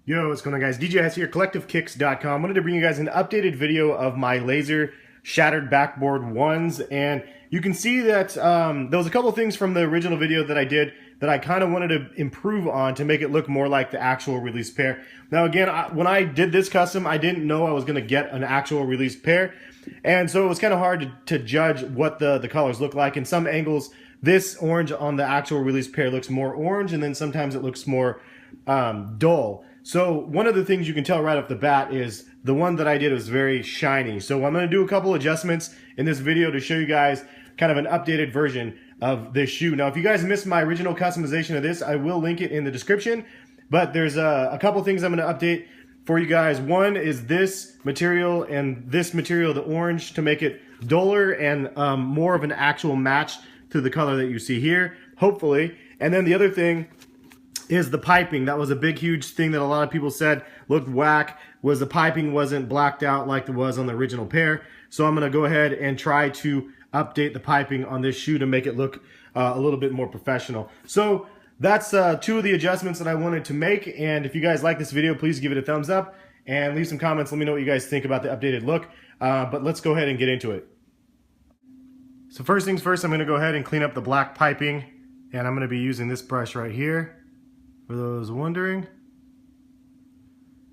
Yo, what's going on, guys? DJS here, CollectiveKicks.com. Wanted to bring you guys an updated video of my laser shattered backboard ones, and you can see that there was a couple of things from the original video that I did that I kind of wanted to improve on to make it look more like the actual release pair. Now, again, when I did this custom, I didn't know I was going to get an actual release pair, and so it was kind of hard to judge what the colors look like. In some angles, this orange on the actual release pair looks more orange, and then sometimes it looks more dull. So one of the things you can tell right off the bat is the one that I did was very shiny. So I'm going to do a couple adjustments in this video to show you guys kind of an updated version of this shoe. Now, if you guys missed my original customization of this, I will link it in the description. But there's a couple things I'm going to update for you guys. One is this material and this material, the orange, to make it duller and more of an actual match to the color that you see here, hopefully. And then the other thing is the piping. That was a big, huge thing that a lot of people said looked whack, was the piping wasn't blacked out like it was on the original pair. So I'm going to go ahead and try to update the piping on this shoe to make it look a little bit more professional. So that's two of the adjustments that I wanted to make. And if you guys like this video, please give it a thumbs up and leave some comments. Let me know what you guys think about the updated look. But let's go ahead and get into it. So first things first, I'm going to go ahead and clean up the black piping. And I'm going to be using this brush right here, for those wondering.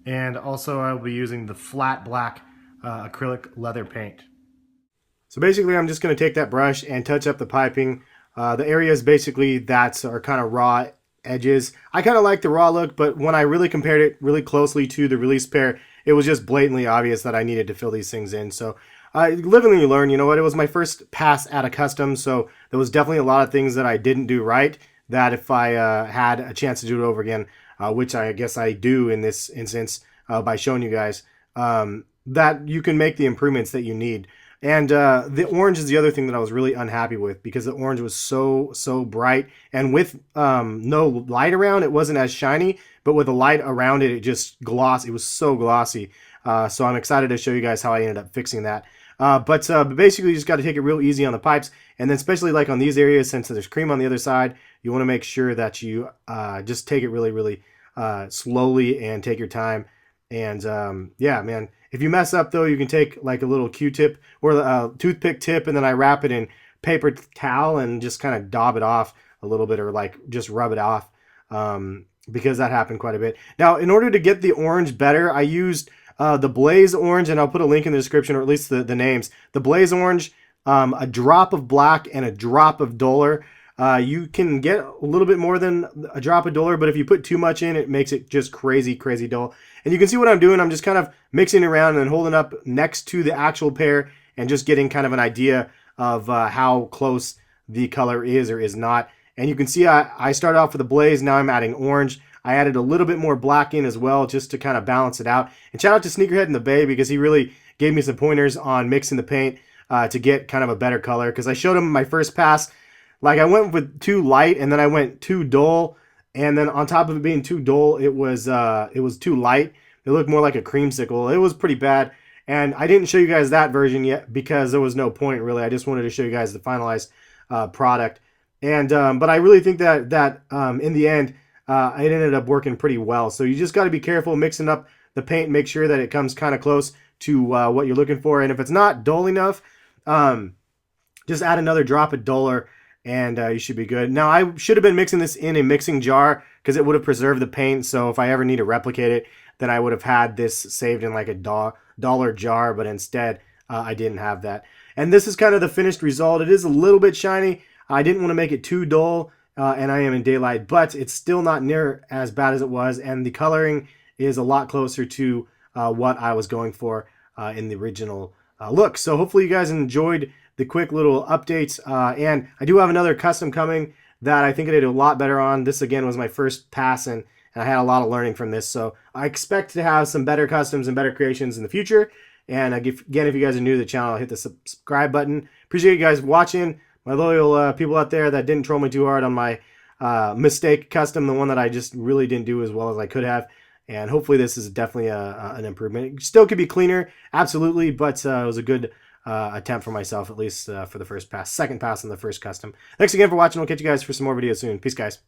And also I'll be using the flat black acrylic leather paint. So basically I'm just going to take that brush and touch up the piping. The areas basically that are kind of raw edges. I kind of like the raw look, but when I really compared it really closely to the release pair, it was just blatantly obvious that I needed to fill these things in. So live and you learn. You know what? It was my first pass at a custom, so there was definitely a lot of things that I didn't do right, that if I had a chance to do it over again, which I guess I do in this instance by showing you guys, that you can make the improvements that you need. And the orange is the other thing that I was really unhappy with, because the orange was so bright, and with no light around, it wasn't as shiny, but with the light around it, it just glossed. It was so glossy. So I'm excited to show you guys how I ended up fixing that. But basically, you just got to take it real easy on the pipes, and then especially like on these areas, since there's cream on the other side, you want to make sure that you just take it really slowly and take your time. And yeah, man, if you mess up though, you can take like a little Q-tip or a toothpick tip, and then I wrap it in paper towel and just kind of daub it off a little bit, or like just rub it off, because that happened quite a bit. Now, in order to get the orange better, I used the Blaze Orange, and I'll put a link in the description, or at least the names. The Blaze Orange, a drop of black, and a drop of duller. You can get a little bit more than a drop of duller, but if you put too much in, it makes it just crazy dull. And you can see what I'm doing. I'm just kind of mixing around and holding up next to the actual pair and just getting kind of an idea of how close the color is or is not. And you can see I started off with the Blaze. Now I'm adding orange. I added a little bit more black in as well, just to kind of balance it out. And shout out to SneakerheadintheBay, because he really gave me some pointers on mixing the paint to get kind of a better color. Because I showed him my first pass, like I went with too light, and then I went too dull, and then on top of it being too dull, it was too light. It looked more like a creamsicle. It was pretty bad, and I didn't show you guys that version yet because there was no point really. I just wanted to show you guys the finalized product. And but I really think that in the end, it ended up working pretty well. So you just got to be careful mixing up the paint, make sure that it comes kind of close to what you're looking for. And if it's not dull enough, just add another drop of duller, and you should be good. Now, I should have been mixing this in a mixing jar, because it would have preserved the paint. So if I ever need to replicate it, then I would have had this saved in like a dollar jar, but instead I didn't have that. And this is kind of the finished result. It is a little bit shiny. I didn't want to make it too dull, and I am in daylight, but it's still not near as bad as it was, and the coloring is a lot closer to what I was going for in the original look. So hopefully you guys enjoyed the quick little updates, and I do have another custom coming that I think I did a lot better on. This again was my first pass, and I had a lot of learning from this, so I expect to have some better customs and better creations in the future. And again, if you guys are new to the channel, hit the subscribe button. Appreciate you guys watching. My loyal people out there that didn't troll me too hard on my mistake custom, the one that I just really didn't do as well as I could have. And hopefully this is definitely an improvement. It still could be cleaner, absolutely, but it was a good attempt for myself, at least for the first pass, second pass on the first custom. Thanks again for watching. We'll catch you guys for some more videos soon. Peace, guys.